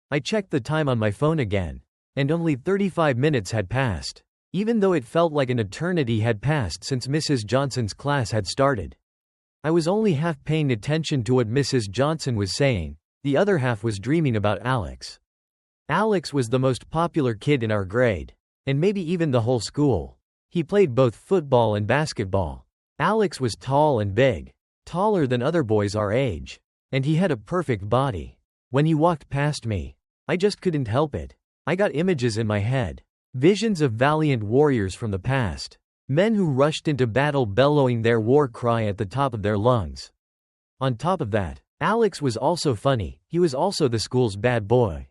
I checked the time on my phone again, and only 35 minutes had passed, even though it felt like an eternity had passed since Mrs. Johnson's class had started. I was only half paying attention to what Mrs. Johnson was saying, the other half was dreaming about Alex. Alex was the most popular kid in our grade, and maybe even the whole school. He played both football and basketball. Alex was tall and big, taller than other boys our age, and he had a perfect body. When he walked past me, I just couldn't help it. I got images in my head, visions of valiant warriors from the past, men who rushed into battle bellowing their war cry at the top of their lungs. On top of that, Alex was also funny. He was also the school's bad boy.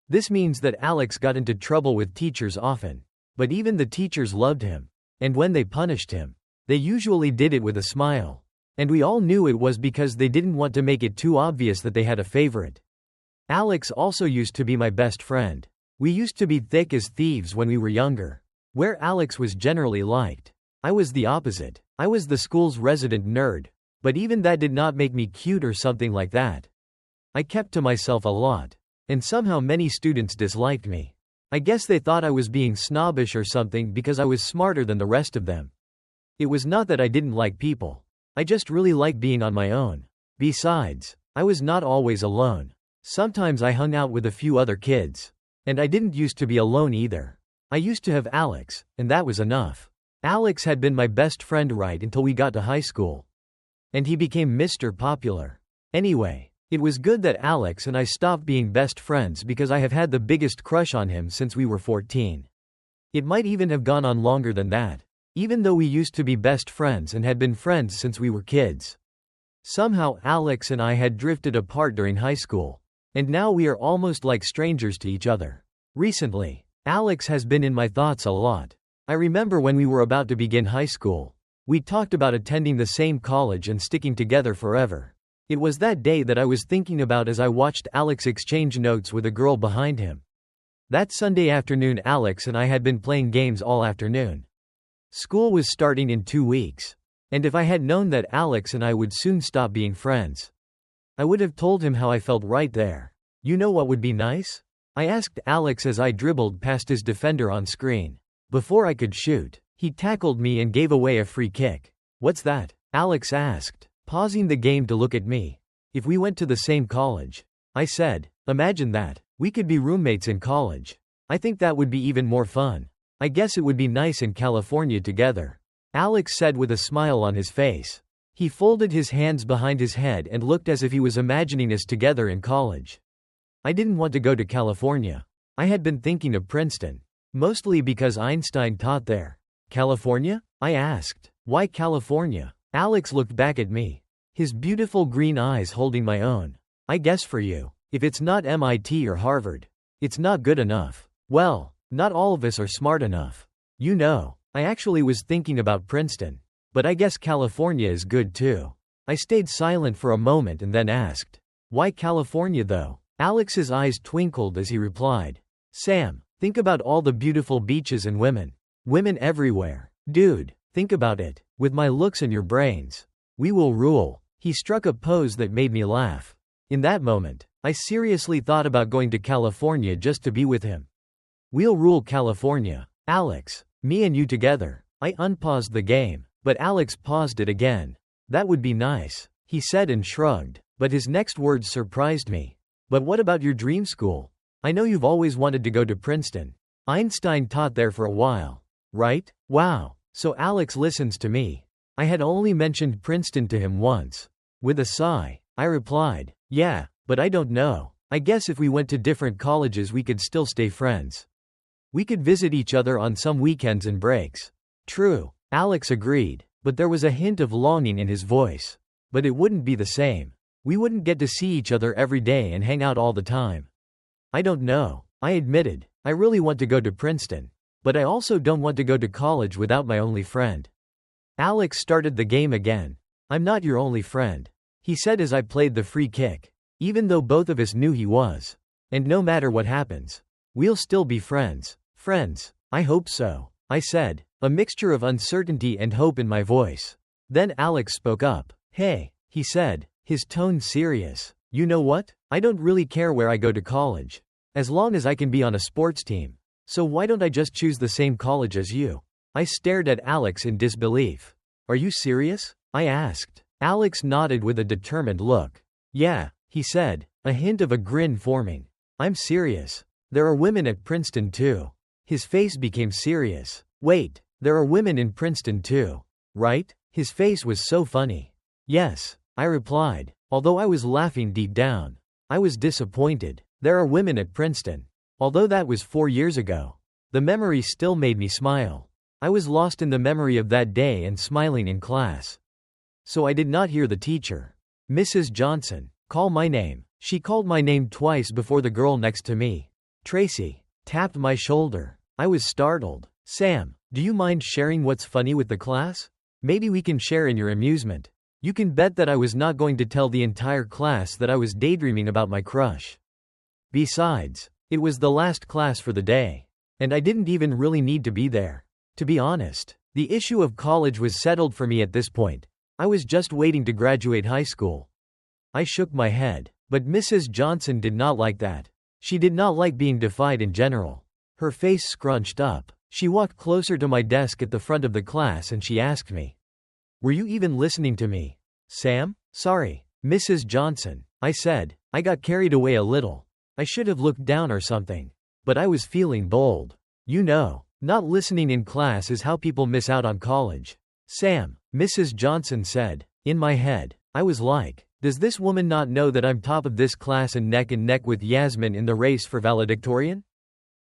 This means that Alex got into trouble with teachers often, but even the teachers loved him, and when they punished him, they usually did it with a smile, and we all knew it was because they didn't want to make it too obvious that they had a favorite. Alex also used to be my best friend. We used to be thick as thieves when we were younger. Where Alex was generally liked, I was the opposite. I was the school's resident nerd, but even that did not make me cute or something like that. I kept to myself a lot, and somehow many students disliked me. I guess they thought I was being snobbish or something because I was smarter than the rest of them. It was not that I didn't like people. I just really liked being on my own. Besides, I was not always alone. Sometimes I hung out with a few other kids. And I didn't used to be alone either. I used to have Alex, and that was enough. Alex had been my best friend right until we got to high school. And he became Mr. Popular. Anyway, it was good that Alex and I stopped being best friends because I have had the biggest crush on him since we were 14. It might even have gone on longer than that, even though we used to be best friends and had been friends since we were kids. Somehow Alex and I had drifted apart during high school. And now we are almost like strangers to each other. Recently, Alex has been in my thoughts a lot. I remember when we were about to begin high school. We talked about attending the same college and sticking together forever. It was that day that I was thinking about as I watched Alex exchange notes with a girl behind him. That Sunday afternoon Alex and I had been playing games all afternoon. School was starting in 2 weeks. And if I had known that Alex and I would soon stop being friends, I would have told him how I felt right there. You know what would be nice? I asked Alex as I dribbled past his defender on screen. Before I could shoot, he tackled me and gave away a free kick. What's that? Alex asked, pausing the game to look at me. If we went to the same college. I said, imagine that. We could be roommates in college. I think that would be even more fun. I guess it would be nice in California together. Alex said with a smile on his face. He folded his hands behind his head and looked as if he was imagining us together in college. I didn't want to go to California. I had been thinking of Princeton. Mostly because Einstein taught there. California? I asked. Why California? Alex looked back at me, his beautiful green eyes holding my own. I guess for you, if it's not MIT or Harvard, it's not good enough. Well, not all of us are smart enough. You know, I actually was thinking about Princeton. But I guess California is good too. I stayed silent for a moment and then asked, why California though? Alex's eyes twinkled as he replied, Sam, think about all the beautiful beaches and women. Women everywhere. Dude, think about it. With my looks and your brains, we will rule. He struck a pose that made me laugh. In that moment, I seriously thought about going to California just to be with him. We'll rule California. Alex, me and you together. I unpaused the game. But Alex paused it again. That would be nice, he said and shrugged, but his next words surprised me. But what about your dream school? I know you've always wanted to go to Princeton. Einstein taught there for a while, right? Wow. So Alex listens to me. I had only mentioned Princeton to him once. With a sigh, I replied, yeah, but I don't know. I guess if we went to different colleges we could still stay friends. We could visit each other on some weekends and breaks. True. Alex agreed, but there was a hint of longing in his voice. But it wouldn't be the same. We wouldn't get to see each other every day and hang out all the time. I don't know, I admitted. I really want to go to Princeton. But I also don't want to go to college without my only friend. Alex started the game again. I'm not your only friend, he said as I played the free kick. Even though both of us knew he was. And no matter what happens, we'll still be friends. Friends, I hope so, I said, a mixture of uncertainty and hope in my voice. Then Alex spoke up. Hey, he said, his tone serious. You know what? I don't really care where I go to college. As long as I can be on a sports team. So why don't I just choose the same college as you? I stared at Alex in disbelief. Are you serious? I asked. Alex nodded with a determined look. Yeah, he said, a hint of a grin forming. I'm serious. There are women at Princeton too. His face became serious. Wait, there are women in Princeton too, right? His face was so funny. Yes, I replied, although I was laughing deep down. I was disappointed. There are women at Princeton. Although that was 4 years ago. The memory still made me smile. I was lost in the memory of that day and smiling in class. So I did not hear the teacher. Mrs. Johnson, call my name. She called my name twice before the girl next to me, Tracy, tapped my shoulder. I was startled. Sam, do you mind sharing what's funny with the class? Maybe we can share in your amusement. You can bet that I was not going to tell the entire class that I was daydreaming about my crush. Besides, it was the last class for the day. And I didn't even really need to be there. To be honest, the issue of college was settled for me at this point. I was just waiting to graduate high school. I shook my head, but Mrs. Johnson did not like that. She did not like being defied in general. Her face scrunched up. She walked closer to my desk at the front of the class and she asked me, "Were you even listening to me, Sam?" "Sorry, Mrs. Johnson," I said. I got carried away a little. I should have looked down or something. But I was feeling bold. You know, not listening in class is how people miss out on college. Sam, Mrs. Johnson said. In my head, I was like, does this woman not know that I'm top of this class and neck with Yasmin in the race for valedictorian?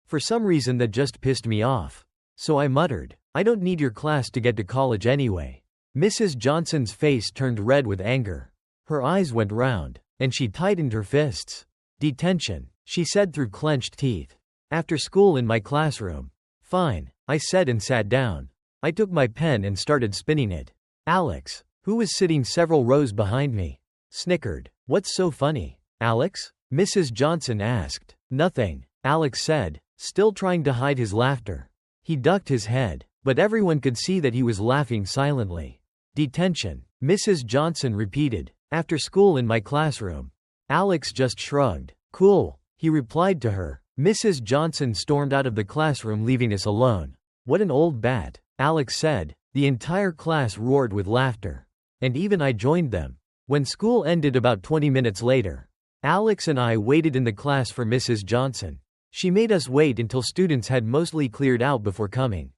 For some reason that just pissed me off. So I muttered, I don't need your class to get to college anyway. Mrs. Johnson's face turned red with anger. Her eyes went round, and she tightened her fists. Detention, she said through clenched teeth. After school in my classroom. Fine, I said and sat down. I took my pen and started spinning it. Alex, who was sitting several rows behind me, snickered. What's so funny, Alex? Mrs. Johnson asked. Nothing, Alex said, still trying to hide his laughter. He ducked his head, but everyone could see that he was laughing silently. Detention, Mrs. Johnson repeated. After school in my classroom. Alex just shrugged. Cool, he replied to her. Mrs. Johnson stormed out of the classroom, leaving us alone. What an old bat, Alex said. The entire class roared with laughter. And even I joined them. When school ended about 20 minutes later, Alex and I waited in the class for Mrs. Johnson. She made us wait until students had mostly cleared out before coming.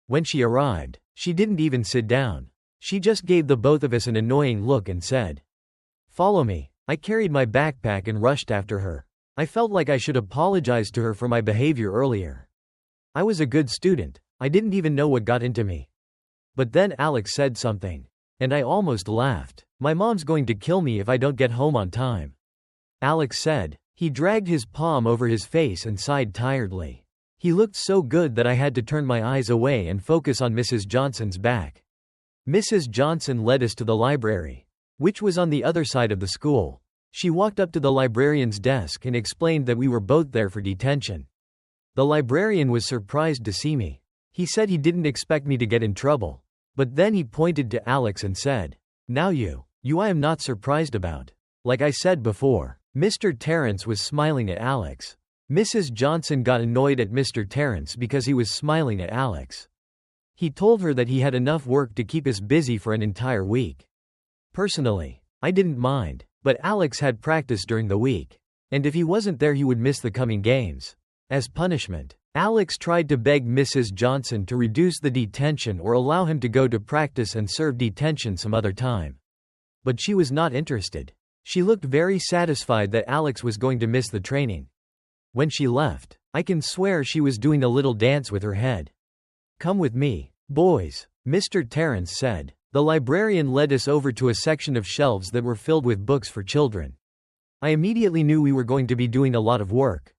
When she arrived, she didn't even sit down. She just gave the both of us an annoying look and said, "Follow me." I carried my backpack and rushed after her. I felt like I should apologize to her for my behavior earlier. I was a good student. I didn't even know what got into me. But then Alex said something. And I almost laughed. My mom's going to kill me if I don't get home on time. Alex said. He dragged his palm over his face and sighed tiredly. He looked so good that I had to turn my eyes away and focus on Mrs. Johnson's back. Mrs. Johnson led us to the library, which was on the other side of the school. She walked up to the librarian's desk and explained that we were both there for detention. The librarian was surprised to see me. He said he didn't expect me to get in trouble. But then he pointed to Alex and said, "Now you I am not surprised about." Like I said before, Mr. Terrence was smiling at Alex. Mrs. Johnson got annoyed at Mr. Terrence because he was smiling at Alex. He told her that he had enough work to keep us busy for an entire week. Personally, I didn't mind, but Alex had practice during the week. And if he wasn't there, he would miss the coming games. As punishment, Alex tried to beg Mrs. Johnson to reduce the detention or allow him to go to practice and serve detention some other time. But she was not interested. She looked very satisfied that Alex was going to miss the training. When she left, I can swear she was doing a little dance with her head. "Come with me, boys," Mr. Terrence said. The librarian led us over to a section of shelves that were filled with books for children. I immediately knew we were going to be doing a lot of work.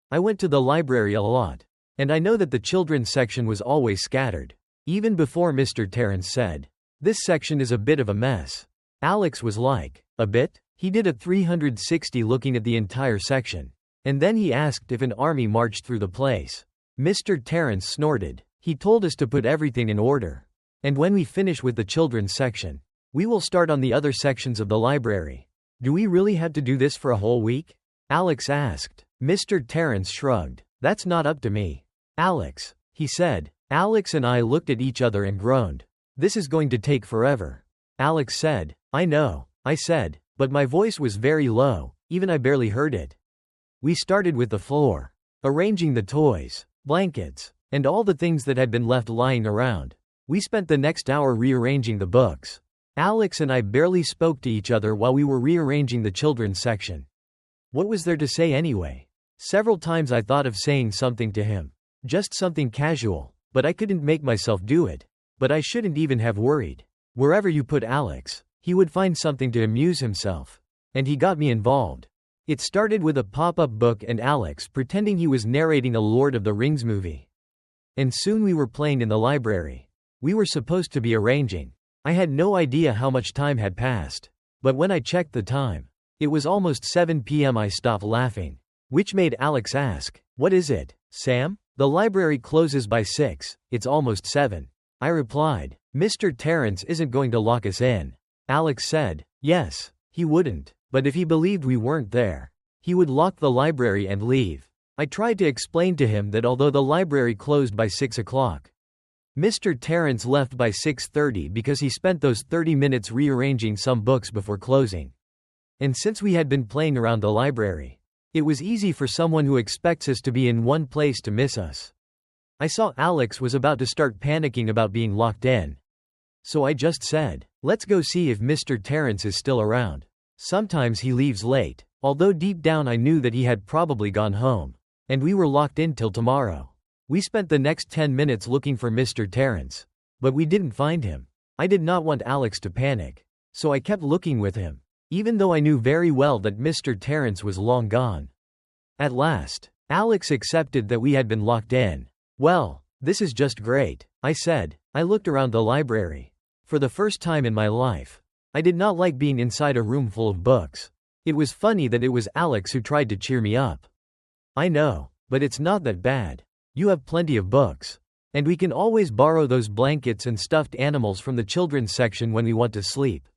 I went to the library a lot, and I know that the children's section was always scattered. Even before Mr. Terrence said, "This section is a bit of a mess." Alex was like, "A bit?" He did a 360 looking at the entire section. And then he asked if an army marched through the place. Mr. Terrence snorted. He told us to put everything in order. And when we finish with the children's section, we will start on the other sections of the library. "Do we really have to do this for a whole week?" Alex asked. Mr. Terrence shrugged. That's not up to me. Alex, he said. Alex and I looked at each other and groaned. This is going to take forever. Alex said. I know, I said, but my voice was very low, even I barely heard it. We started with the floor, arranging the toys, blankets, and all the things that had been left lying around. We spent the next hour rearranging the books. Alex and I barely spoke to each other while we were rearranging the children's section. What was there to say anyway? Several times I thought of saying something to him. Just something casual, but I couldn't make myself do it. But I shouldn't even have worried. Wherever you put Alex, he would find something to amuse himself. And he got me involved. It started with a pop-up book and Alex pretending he was narrating a Lord of the Rings movie. And soon we were playing in the library. We were supposed to be arranging. I had no idea how much time had passed. But when I checked the time, it was almost 7 p.m. I stopped laughing. Which made Alex ask, "What is it, Sam?" "The library closes by 6, it's almost 7. I replied. "Mr. Terrence isn't going to lock us in." Alex said, "Yes, he wouldn't, but if he believed we weren't there, he would lock the library and leave." I tried to explain to him that although the library closed by 6 o'clock, Mr. Terrence left by 6:30 because he spent those 30 minutes rearranging some books before closing. And since we had been playing around the library, it was easy for someone who expects us to be in one place to miss us. I saw Alex was about to start panicking about being locked in. So I just said, "Let's go see if Mr. Terrence is still around. Sometimes he leaves late," although deep down I knew that he had probably gone home. And we were locked in till tomorrow. We spent the next 10 minutes looking for Mr. Terrence. But we didn't find him. I did not want Alex to panic. So I kept looking with him, even though I knew very well that Mr. Terrence was long gone. At last, Alex accepted that we had been locked in. "Well, this is just great," I said. I looked around the library. For the first time in my life, I did not like being inside a room full of books. It was funny that it was Alex who tried to cheer me up. "I know, but it's not that bad. You have plenty of books. And we can always borrow those blankets and stuffed animals from the children's section when we want to sleep."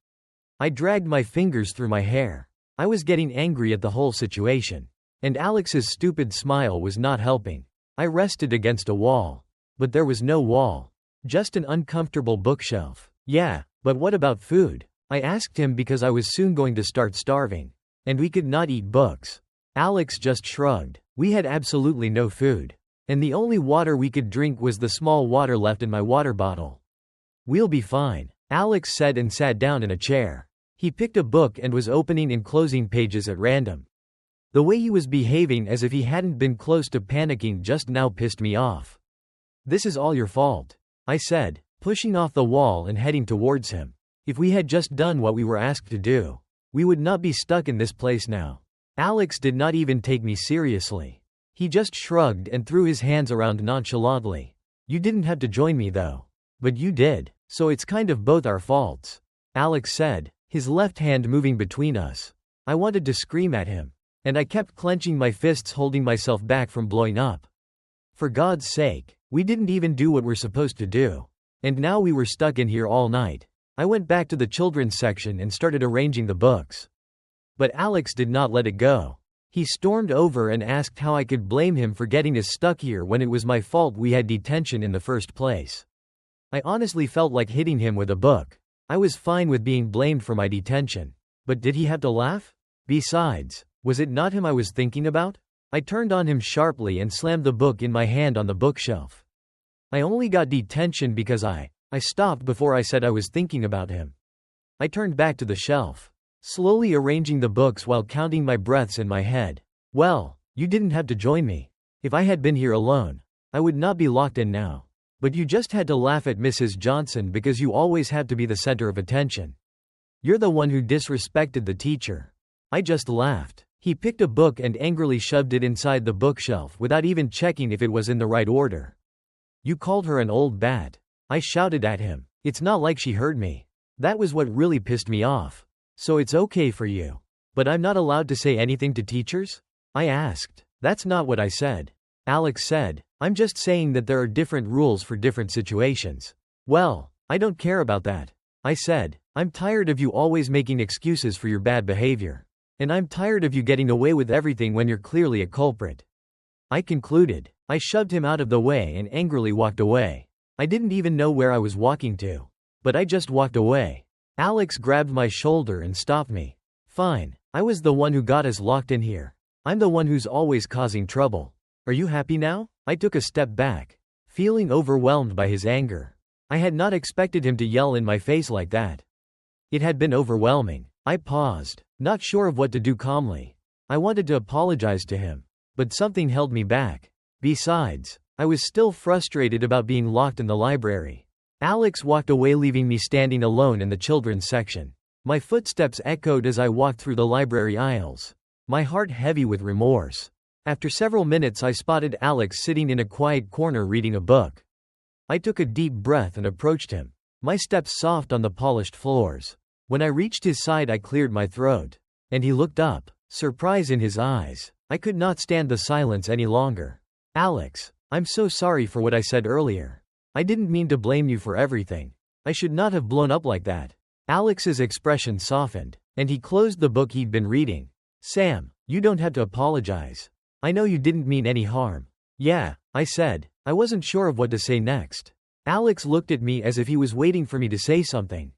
I dragged my fingers through my hair. I was getting angry at the whole situation. And Alex's stupid smile was not helping. I rested against a wall. But there was no wall. Just an uncomfortable bookshelf. "Yeah, but what about food?" I asked him because I was soon going to start starving. And we could not eat books. Alex just shrugged. We had absolutely no food. And the only water we could drink was the small water left in my water bottle. "We'll be fine," Alex said and sat down in a chair. He picked a book and was opening and closing pages at random. The way he was behaving as if he hadn't been close to panicking just now pissed me off. "This is all your fault," I said, pushing off the wall and heading towards him. "If we had just done what we were asked to do, we would not be stuck in this place now." Alex did not even take me seriously. He just shrugged and threw his hands around nonchalantly. "You didn't have to join me though. But you did, so it's kind of both our faults," Alex said, his left hand moving between us. I wanted to scream at him. And I kept clenching my fists, holding myself back from blowing up. For God's sake, we didn't even do what we're supposed to do. And now we were stuck in here all night. I went back to the children's section and started arranging the books. But Alex did not let it go. He stormed over and asked how I could blame him for getting us stuck here when it was my fault we had detention in the first place. I honestly felt like hitting him with a book. I was fine with being blamed for my detention. But did he have to laugh? Besides, was it not him I was thinking about? I turned on him sharply and slammed the book in my hand on the bookshelf. I only got detention because I stopped before I said I was thinking about him. I turned back to the shelf, slowly arranging the books while counting my breaths in my head. "Well, you didn't have to join me. If I had been here alone, I would not be locked in now. But you just had to laugh at Mrs. Johnson because you always have to be the center of attention. You're the one who disrespected the teacher." I just laughed. He picked a book and angrily shoved it inside the bookshelf without even checking if it was in the right order. "You called her an old bat," I shouted at him. "It's not like she heard me. That was what really pissed me off. So it's okay for you. But I'm not allowed to say anything to teachers?" I asked. "That's not what I said," Alex said. "I'm just saying that there are different rules for different situations." "Well, I don't care about that," I said. "I'm tired of you always making excuses for your bad behavior. And I'm tired of you getting away with everything when you're clearly a culprit. I concluded. I shoved him out of the way and angrily walked away. I didn't even know where I was walking to. But I just walked away. Alex grabbed my shoulder and stopped me. Fine. I was the one who got us locked in here. I'm the one who's always causing trouble. Are you happy now? I took a step back, feeling overwhelmed by his anger. I had not expected him to yell in my face like that. It had been overwhelming. I paused, not sure of what to do calmly. I wanted to apologize to him, but something held me back. Besides, I was still frustrated about being locked in the library. Alex walked away, leaving me standing alone in the children's section. My footsteps echoed as I walked through the library aisles, my heart heavy with remorse. After several minutes, I spotted Alex sitting in a quiet corner reading a book. I took a deep breath and approached him, my steps soft on the polished floors. When I reached his side, I cleared my throat, and he looked up, surprise in his eyes. I could not stand the silence any longer. Alex, I'm so sorry for what I said earlier. I didn't mean to blame you for everything. I should not have blown up like that. Alex's expression softened, and he closed the book he'd been reading. Sam, you don't have to apologize. I know you didn't mean any harm. Yeah, I said. I wasn't sure of what to say next. Alex looked at me as if he was waiting for me to say something.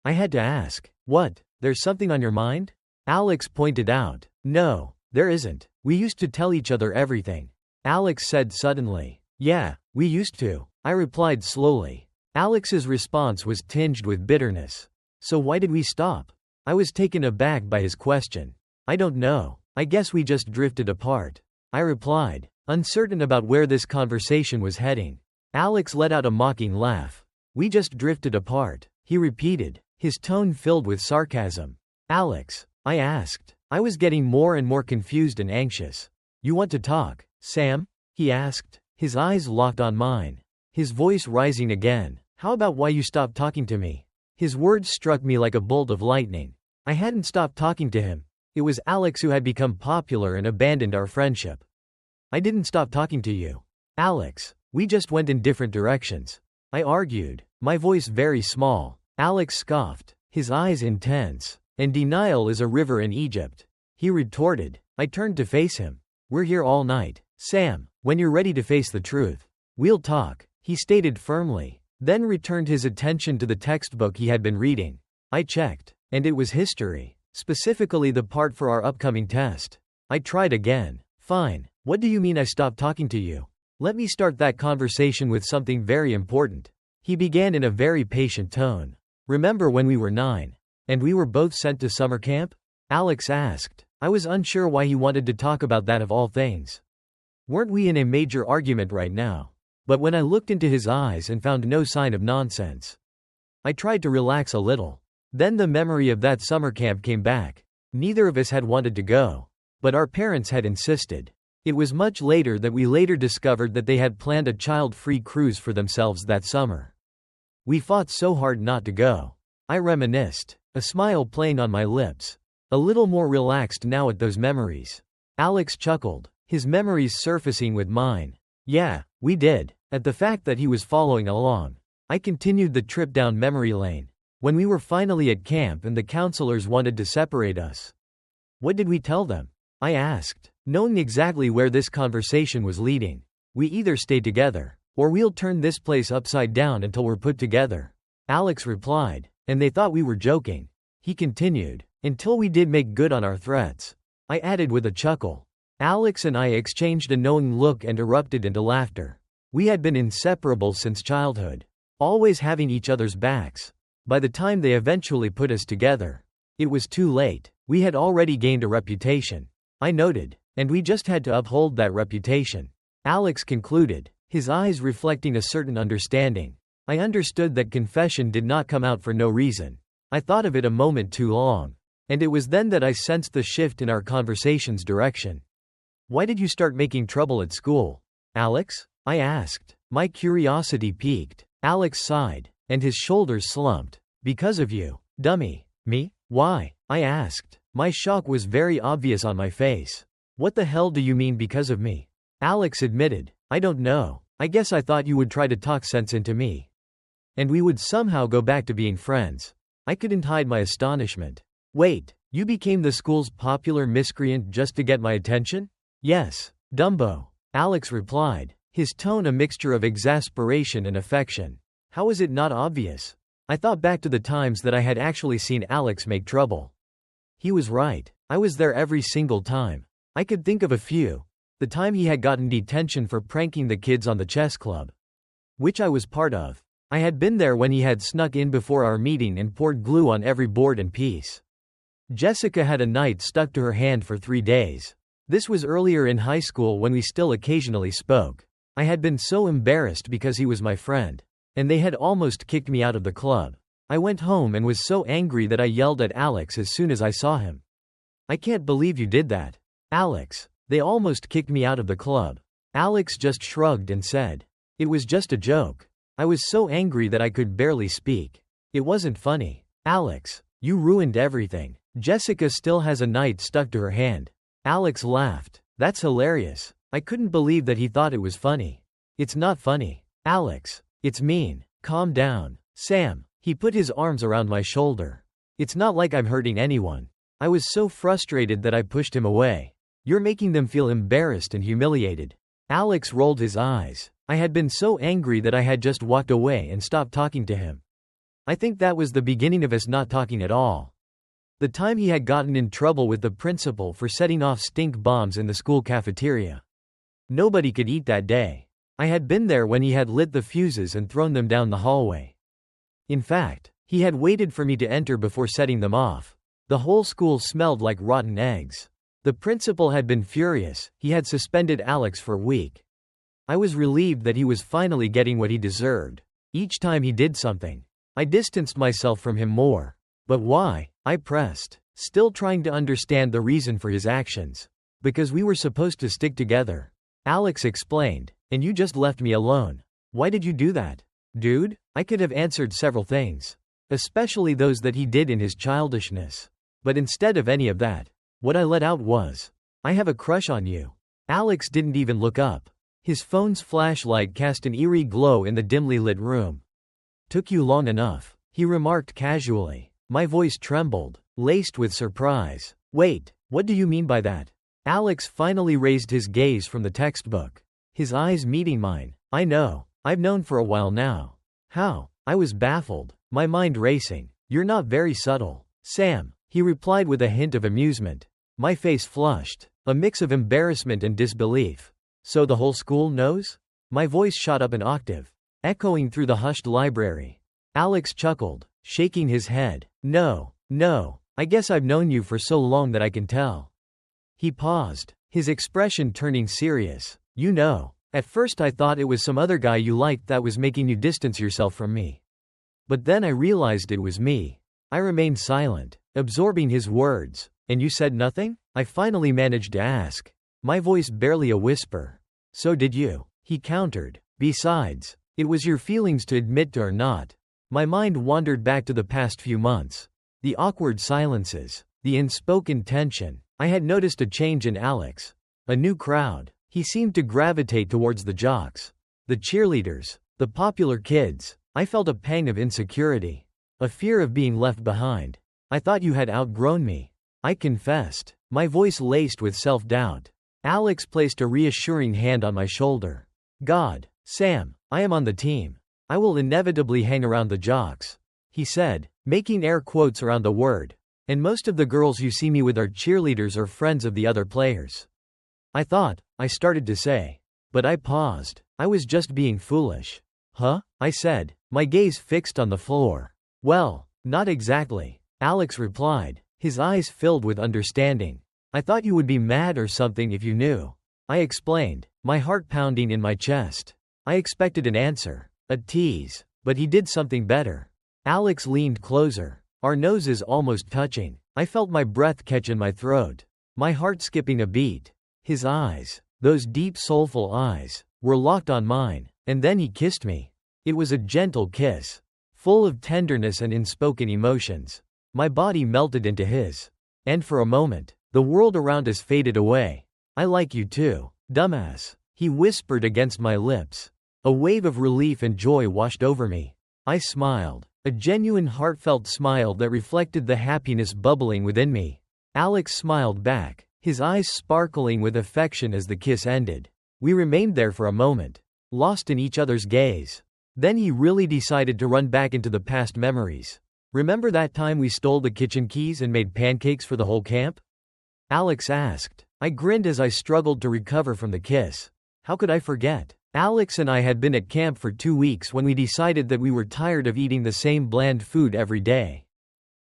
I had to ask, what? There's something on your mind? Alex pointed out. No, there isn't. We used to tell each other everything. Alex said suddenly. Yeah, we used to. I replied slowly. Alex's response was tinged with bitterness. So why did we stop? I was taken aback by his question. I don't know. I guess we just drifted apart. I replied, uncertain about where this conversation was heading. Alex let out a mocking laugh. We just drifted apart, he repeated, his tone filled with sarcasm. Alex, I asked. I was getting more and more confused and anxious. You want to talk, Sam? He asked, his eyes locked on mine, his voice rising again. How about why you stopped talking to me? His words struck me like a bolt of lightning. I hadn't stopped talking to him. It was Alex who had become popular and abandoned our friendship. I didn't stop talking to you, Alex. We just went in different directions. I argued, my voice very small. Alex scoffed, his eyes intense. And denial is a river in Egypt, he retorted. I turned to face him. We're here all night, Sam. When you're ready to face the truth, we'll talk, he stated firmly, then returned his attention to the textbook he had been reading. I checked, and it was history, specifically the part for our upcoming test. I tried again. Fine. What do you mean I stopped talking to you? Let me start that conversation with something very important. He began in a very patient tone. Remember when we were 9? And we were both sent to summer camp? Alex asked. I was unsure why he wanted to talk about that of all things. Weren't we in a major argument right now? But when I looked into his eyes and found no sign of nonsense, I tried to relax a little. Then the memory of that summer camp came back. Neither of us had wanted to go, but our parents had insisted. It was much later that we later discovered that they had planned a child-free cruise for themselves that summer. We fought so hard not to go. I reminisced, a smile playing on my lips, a little more relaxed now at those memories. Alex chuckled, his memories surfacing with mine. Yeah, we did. At the fact that he was following along, I continued the trip down memory lane. When we were finally at camp and the counselors wanted to separate us. What did we tell them? I asked, knowing exactly where this conversation was leading. We either stay together, or we'll turn this place upside down until we're put together. Alex replied, and they thought we were joking. He continued, until we did make good on our threats. I added with a chuckle. Alex and I exchanged a knowing look and erupted into laughter. We had been inseparable since childhood, always having each other's backs. By the time they eventually put us together, it was too late. We had already gained a reputation, I noted, and we just had to uphold that reputation. Alex concluded, his eyes reflecting a certain understanding. I understood that confession did not come out for no reason. I thought of it a moment too long. And it was then that I sensed the shift in our conversation's direction. Why did you start making trouble at school, Alex? I asked. My curiosity piqued. Alex sighed, and his shoulders slumped. Because of you, dummy. Me? Why? I asked. My shock was very obvious on my face. What the hell do you mean because of me? Alex admitted. I don't know. I guess I thought you would try to talk sense into me. And we would somehow go back to being friends. I couldn't hide my astonishment. Wait, You became the school's popular miscreant just to get my attention? Yes, Dumbo, Alex replied, his tone a mixture of exasperation and affection. How was it not obvious? I thought back to the times that I had actually seen Alex make trouble. He was right. I was there every single time. I could think of a few. The time he had gotten detention for pranking the kids on the chess club, which I was part of. I had been there when he had snuck in before our meeting and poured glue on every board and piece. Jessica had a knight stuck to her hand for 3 days. This was earlier in high school when we still occasionally spoke. I had been so embarrassed because he was my friend, and they had almost kicked me out of the club. I went home and was so angry that I yelled at Alex as soon as I saw him. I can't believe you did that, Alex. They almost kicked me out of the club. Alex just shrugged and said, it was just a joke. I was so angry that I could barely speak. It wasn't funny. Alex, you ruined everything. Jessica still has a knight stuck to her hand. Alex laughed. That's hilarious. I couldn't believe that he thought it was funny. It's not funny. Alex, it's mean. Calm down. Sam, he put his arms around my shoulder. It's not like I'm hurting anyone. I was so frustrated that I pushed him away. You're making them feel embarrassed and humiliated. Alex rolled his eyes. I had been so angry that I had just walked away and stopped talking to him. I think that was the beginning of us not talking at all. The time he had gotten in trouble with the principal for setting off stink bombs in the school cafeteria. Nobody could eat that day. I had been there when he had lit the fuses and thrown them down the hallway. In fact, he had waited for me to enter before setting them off. The whole school smelled like rotten eggs. The principal had been furious. He had suspended Alex for a week. I was relieved that he was finally getting what he deserved. Each time he did something, I distanced myself from him more. But why? I pressed, still trying to understand the reason for his actions. Because we were supposed to stick together. Alex explained, and you just left me alone. Why did you do that? Dude, I could have answered several things. Especially those that he did in his childishness. But instead of any of that, what I let out was, I have a crush on you. Alex didn't even look up. His phone's flashlight cast an eerie glow in the dimly lit room. Took you long enough, he remarked casually. My voice trembled, laced with surprise. Wait, what do you mean by that? Alex finally raised his gaze from the textbook. His eyes meeting mine. I know. I've known for a while now. How? I was baffled, my mind racing. You're not very subtle, Sam, he replied with a hint of amusement. My face flushed, a mix of embarrassment and disbelief. So the whole school knows? My voice shot up an octave, echoing through the hushed library. Alex chuckled, shaking his head. No, I guess I've known you for so long that I can tell. He paused, his expression turning serious. You know, at first I thought it was some other guy you liked that was making you distance yourself from me. But then I realized it was me. I remained silent, absorbing his words. And you said nothing? I finally managed to ask, my voice barely a whisper. So did you, he countered. Besides, it was your feelings to admit to or not. My mind wandered back to the past few months. The awkward silences, the unspoken tension. I had noticed a change in Alex. A new crowd. He seemed to gravitate towards the jocks, the cheerleaders, the popular kids. I felt a pang of insecurity, a fear of being left behind. I thought you had outgrown me, I confessed, my voice laced with self-doubt. Alex placed a reassuring hand on my shoulder. God, Sam, I am on the team. I will inevitably hang around the jocks, he said, making air quotes around the word. And most of the girls you see me with are cheerleaders or friends of the other players. I started to say. But I paused. I was just being foolish. Huh? I said, my gaze fixed on the floor. Well, not exactly, Alex replied, his eyes filled with understanding. I thought you would be mad or something if you knew. I explained, my heart pounding in my chest. I expected an answer, a tease, but he did something better. Alex leaned closer, our noses almost touching. I felt my breath catch in my throat, my heart skipping a beat. His eyes, those deep soulful eyes, were locked on mine, and then he kissed me. It was a gentle kiss, full of tenderness and unspoken emotions. My body melted into his. And for a moment, the world around us faded away. I like you too, dumbass, he whispered against my lips. A wave of relief and joy washed over me. I smiled, a genuine heartfelt smile that reflected the happiness bubbling within me. Alex smiled back, his eyes sparkling with affection as the kiss ended. We remained there for a moment, lost in each other's gaze. Then he really decided to run back into the past memories. Remember that time we stole the kitchen keys and made pancakes for the whole camp? Alex asked. I grinned as I struggled to recover from the kiss. How could I forget? Alex and I had been at camp for 2 weeks when we decided that we were tired of eating the same bland food every day.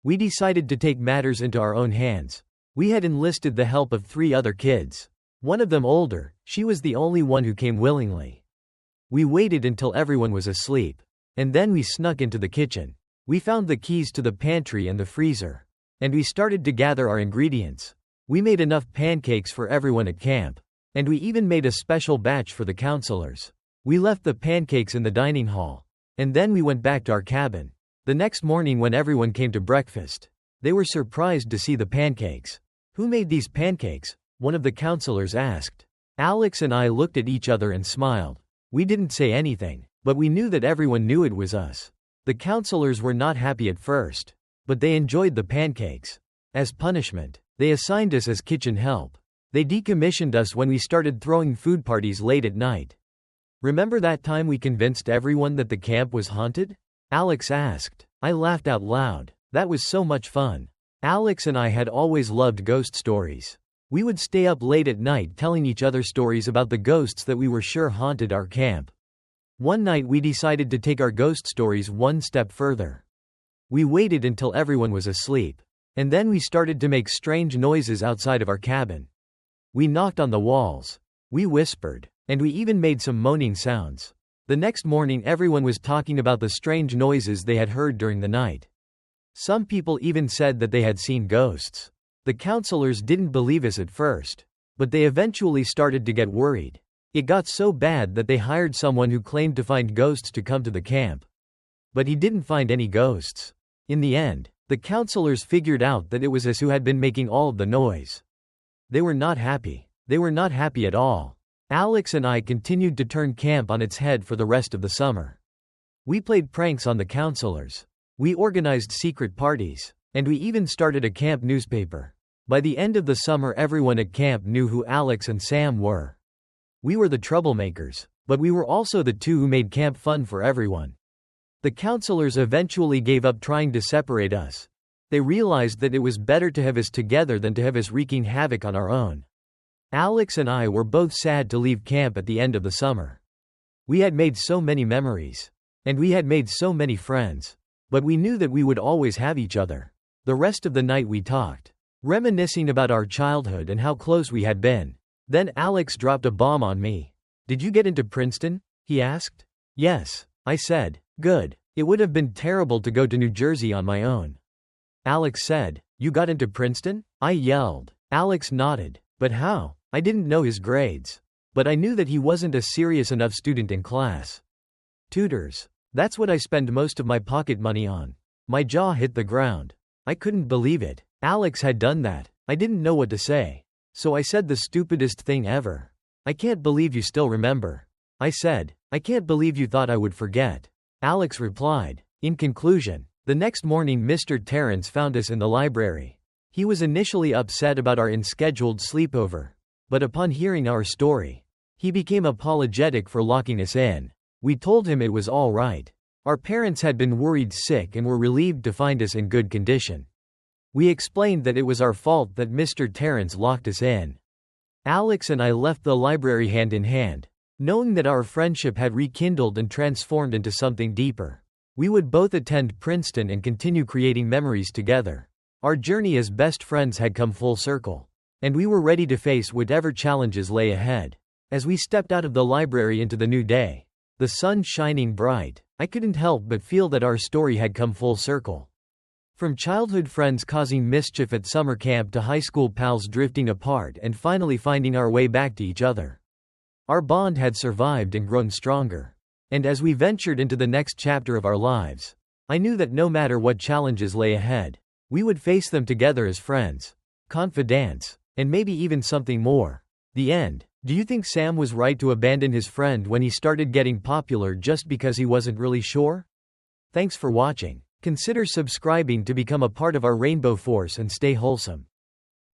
We decided to take matters into our own hands. We had enlisted the help of 3 other kids. One of them older, she was the only one who came willingly. We waited until everyone was asleep. And then we snuck into the kitchen. We found the keys to the pantry and the freezer. And we started to gather our ingredients. We made enough pancakes for everyone at camp. And we even made a special batch for the counselors. We left the pancakes in the dining hall. And then we went back to our cabin. The next morning when everyone came to breakfast, they were surprised to see the pancakes. Who made these pancakes? One of the counselors asked. Alex and I looked at each other and smiled. We didn't say anything, but we knew that everyone knew it was us. The counselors were not happy at first, but they enjoyed the pancakes. As punishment, they assigned us as kitchen help. They decommissioned us when we started throwing food parties late at night. Remember that time we convinced everyone that the camp was haunted? Alex asked. I laughed out loud. That was so much fun. Alex and I had always loved ghost stories. We would stay up late at night telling each other stories about the ghosts that we were sure haunted our camp. One night we decided to take our ghost stories one step further. We waited until everyone was asleep. And then we started to make strange noises outside of our cabin. We knocked on the walls. We whispered. And we even made some moaning sounds. The next morning everyone was talking about the strange noises they had heard during the night. Some people even said that they had seen ghosts. The counselors didn't believe us at first, but they eventually started to get worried. It got so bad that they hired someone who claimed to find ghosts to come to the camp. But he didn't find any ghosts. In the end, the counselors figured out that it was us who had been making all of the noise. They were not happy. They were not happy at all. Alex and I continued to turn camp on its head for the rest of the summer. We played pranks on the counselors. We organized secret parties. And we even started a camp newspaper. By the end of the summer everyone at camp knew who Alex and Sam were. We were the troublemakers, but we were also the 2 who made camp fun for everyone. The counselors eventually gave up trying to separate us. They realized that it was better to have us together than to have us wreaking havoc on our own. Alex and I were both sad to leave camp at the end of the summer. We had made so many memories. And we had made so many friends. But we knew that we would always have each other. The rest of the night we talked, reminiscing about our childhood and how close we had been. Then Alex dropped a bomb on me. Did you get into Princeton? He asked. Yes, I said. Good. It would have been terrible to go to New Jersey on my own. Alex said. You got into Princeton? I yelled. Alex nodded. But how? I didn't know his grades. But I knew that he wasn't a serious enough student in class. Tutors. That's what I spend most of my pocket money on. My jaw hit the ground. I couldn't believe it. Alex had done that. I didn't know what to say. So I said the stupidest thing ever. I can't believe you still remember. I said. I can't believe you thought I would forget. Alex replied. In conclusion, the next morning Mr. Terrence found us in the library. He was initially upset about our unscheduled sleepover. But upon hearing our story, he became apologetic for locking us in. We told him it was all right. Our parents had been worried sick and were relieved to find us in good condition. We explained that it was our fault that Mr. Terrence locked us in. Alex and I left the library hand in hand, knowing that our friendship had rekindled and transformed into something deeper. We would both attend Princeton and continue creating memories together. Our journey as best friends had come full circle, and we were ready to face whatever challenges lay ahead. As we stepped out of the library into the new day, the sun shining bright, I couldn't help but feel that our story had come full circle. From childhood friends causing mischief at summer camp to high school pals drifting apart and finally finding our way back to each other. Our bond had survived and grown stronger. And as we ventured into the next chapter of our lives, I knew that no matter what challenges lay ahead, we would face them together as friends, confidants, and maybe even something more. The end. Do you think Sam was right to abandon his friend when he started getting popular just because he wasn't really sure? Thanks for watching. Consider subscribing to become a part of our Rainbow Force and stay wholesome.